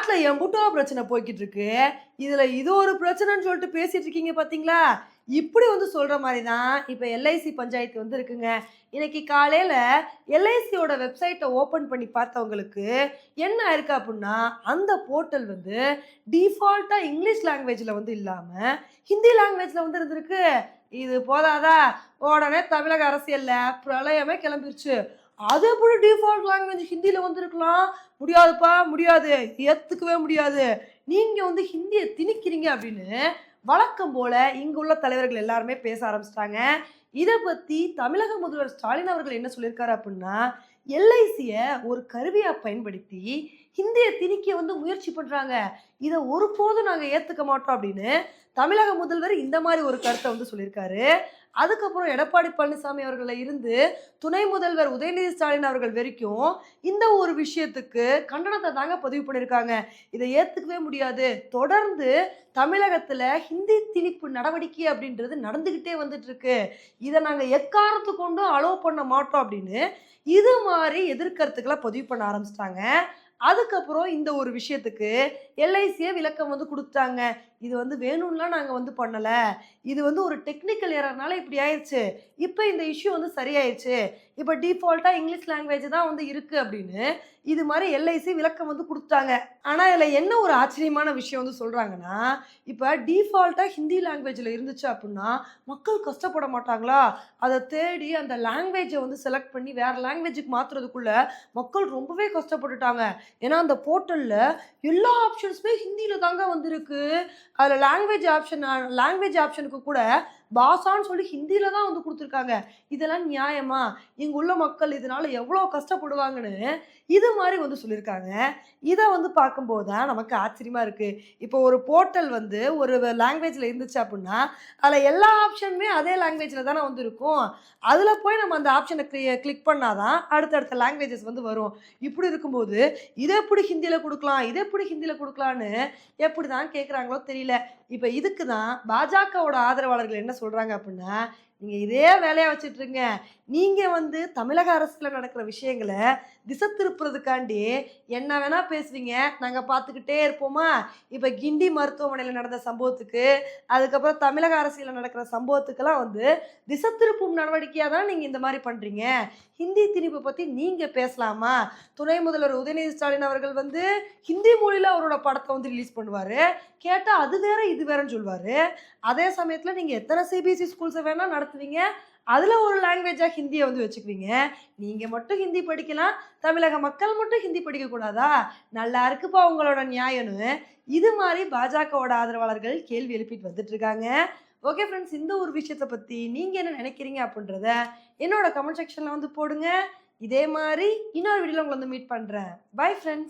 நாட்டுல எம்புட்டோ பிரச்சனை போய்க்கிட்டு இருக்கு. இதுல இது ஒரு பிரச்சனைன்னு சொல்லிட்டு பேசிட்டு இருக்கீங்க பாத்தீங்களா? இப்படி வந்து சொல்ற மாரி தான் இப்ப எல்ஐசி பஞ்சாயத்து வந்து இருக்குங்க. இன்னைக்கு காலையில எல்ஐசியோட வெப்சைட்ட ஓப்பன் பண்ணி பார்த்தவங்களுக்கு என்ன ஆயிருக்கு அப்புட்ன்னா, அந்த போர்ட்டல் வந்து டிஃபால்ட்டா இங்கிலீஷ் லாங்குவேஜ்ல வந்து இல்லாம, ஹிந்தி லாங்குவேஜ்ல வந்து இருந்திருக்கு. இது போதாதா, உடனே தமிழக அரசியல்ல பிரளயமே கிளம்பிருச்சு. அது எப்படி டிஃபால்ட் லாங்குவேஜ் ஹிந்தில வந்திருக்கலாம்? முடியாதுப்பா, முடியாது. ஏத்துக்கவே முடியாது. நீங்க வந்து ஹிந்திய திணிக்கிறீங்க அப்படின்னு, வழக்கம் போல இங்கு உள்ள தலைவர்கள் எல்லாருமே பேச ஆரம்பிச்சுட்டாங்க. இத பத்தி தமிழக முதல்வர் ஸ்டாலின் அவர்கள் என்ன சொல்லியிருக்காரு அப்புட்ன்னா, எல்ஐசிய ஒரு கருவியா பயன்படுத்தி ஹிந்திய திணிக்க வந்து முயற்சி பண்றாங்க. இத ஒருபோதும் நாங்க ஏத்துக்க மாட்டோம் அப்படின்னு தமிழக முதல்வர் இந்த மாரி ஒரு கருத்த வந்து சொல்லியிருக்காரு. அதுக்கப்புறம் எடப்பாடி பழனிசாமி அவர்கள்ல இருந்து துணை முதல்வர் உதயநிதி ஸ்டாலின் அவர்கள் வரைக்கும் இந்த ஒரு விஷயத்துக்கு கண்டனத்த தாங்க பதிவு பண்ணியிருக்காங்க. இத ஏத்துக்கவே முடியாது. தொடர்ந்து தமிழகத்துல ஹிந்தி திணிப்பு நடவடிக்கை அப்படின்றது நடந்துகிட்டே வந்துட்டு இருக்கு. இத நாங்க எக்காரணத்து கொண்டும் அலோவ் பண்ண மாட்டோம் அப்படின்னு இது மாரி எதிர்கருத்துக்கள பதிவு பண்ண ஆரம்பிச்சுட்டாங்க. அதுக்கப்புறம் இந்த ஒரு விஷயத்துக்கு எல்ஐசியே விளக்கம் வந்து குடுத்துட்டாங்க. இது வந்து வேணும்லாம் நாங்க வந்து பண்ணல. இது வந்து ஒரு டெக்னிக்கல் எரர்னால இப்படி ஆயிருச்சு. இப்ப இந்த இஷ்யூ வந்து சரியாயிருச்சு. இப்ப டிஃபால்ட்டா இங்கிலீஷ் லாங்குவேஜ் தான் வந்து இருக்கு அப்படின்னு, இது மாரி எல்ஐசி விளக்கம் வந்து குடுத்துட்டாங்க. ஆனா இதுல என்ன ஒரு ஆச்சரியமான விஷயம் வந்து சொல்றாங்கன்னா, இப்ப டிஃபால்ட்டா ஹிந்தி லாங்குவேஜ்ல இருந்துச்சு அப்புட்ன்னா, மக்கள் கஷ்டப்பட மாட்டாங்களா? அத தேடி அந்த லாங்குவேஜ வந்து செலக்ட் பண்ணி வேற லாங்குவேஜுக்கு மாத்துறதுக்குள்ள மக்கள் ரொம்பவே கஷ்டப்பட்டுட்டாங்க. ஏன்னா அந்த போர்ட்டல்ல எல்லா ஆப்ஷன்ஸுமே ஹிந்தில தாங்க வந்திருக்கு. அதுல லாங்குவேஜ் ஆப்ஷனுக்கு கூட பாஷான்னு சொல்லி ஹிந்தில தான் வந்து குடுத்துருக்காங்க. இதெல்லாம் நியாயமா? இங்க உள்ள மக்கள் இதனால எவ்வளோ கஷ்டப்படுவாங்கன்னு, இது மாரி வந்து சொல்லியிருக்காங்க. இத வந்து பார்க்கும்போது தான் நமக்கு ஆச்சரியமா இருக்கு. இப்போ ஒரு போர்ட்டல் வந்து ஒரு லாங்குவேஜ்ல இருந்துச்சு அப்புட்ன்னா, அதுல எல்லா ஆப்ஷனுமே அதே லாங்குவேஜ்ல தானே வந்து இருக்கும். அதுல போய் நம்ம அந்த ஆப்ஷன கிளிக் பண்ணா தான் அடுத்தடுத்த லாங்குவேஜஸ் வந்து வரும். இப்படி இருக்கும்போது, இத எப்படி ஹிந்தில குடுக்கலாம்? இத எப்படி ஹிந்தில குடுக்கலான்னு எப்படி தான் கேட்குறாங்களோ தெரியல. இப்ப இதுக்கு தான் பாஜகவோட ஆதரவாளர்கள் என்ன சொல்றாங்க அப்புட்ன்னா, நீங்க இதே வேலையா வச்சுட்டுருங்க. நீங்க வந்து தமிழக அரசுல நடக்கிற விஷயங்கள திசை திருப்புறதுக்காண்டி என்ன வேணா பேசுவீங்க. நாங்க பார்த்துக்கிட்டே இருப்போமா? இப்ப கிண்டி மருத்துவமனையில நடந்த சம்பவத்துக்கு, அதுக்கப்புறம் தமிழக அரசியல்ல நடக்கிற சம்பவத்துக்கெல்லாம் வந்து திசை திருப்பும் நடவடிக்கையா தான் நீங்க இந்த மாரி பண்றீங்க. ஹிந்தி திணிப்பு பத்தி நீங்க பேசலாமா? துணை முதல்வர் உதயநிதி ஸ்டாலின் அவர்கள் வந்து ஹிந்தி மொழியில அவரோட படத்த வந்து ரிலீஸ் பண்ணுவாரு. கேட்டா அது வேற, இது வேறன்னு சொல்வாரு. அதே சமயத்துல நீங்க எத்தன சிபிஎஸ்இ ஸ்கூல்ஸ வேணா நடத்துவீங்க. அதுல ஒரு லாங்குவேஜா ஹிந்திய வந்து வச்சுக்குவீங்க. நீங்க மட்டும் ஹிந்தி படிக்கலாம். தமிழக மக்கள் மட்டும் ஹிந்தி படிக்கக் கூடாதா? நல்லா இருக்குப்பா உங்களோட நியாயம்னு, இது மாரி பாஜகவோட ஆதரவாளர்கள் கேள்வி எழுப்பிட்டு வந்துட்டு இருக்காங்க. ஓகே ஃப்ரெண்ட்ஸ், இந்த ஒரு விஷயத்த பத்தி நீங்க என்ன நினைக்கிறீங்க அப்படின்றத என்னோட கமெண்ட் செக்ஷன்ல வந்து போடுங்க. இதே மாரி இன்னொரு வீடியோல உங்கள வந்து மீட் பண்றேன். Bye friends.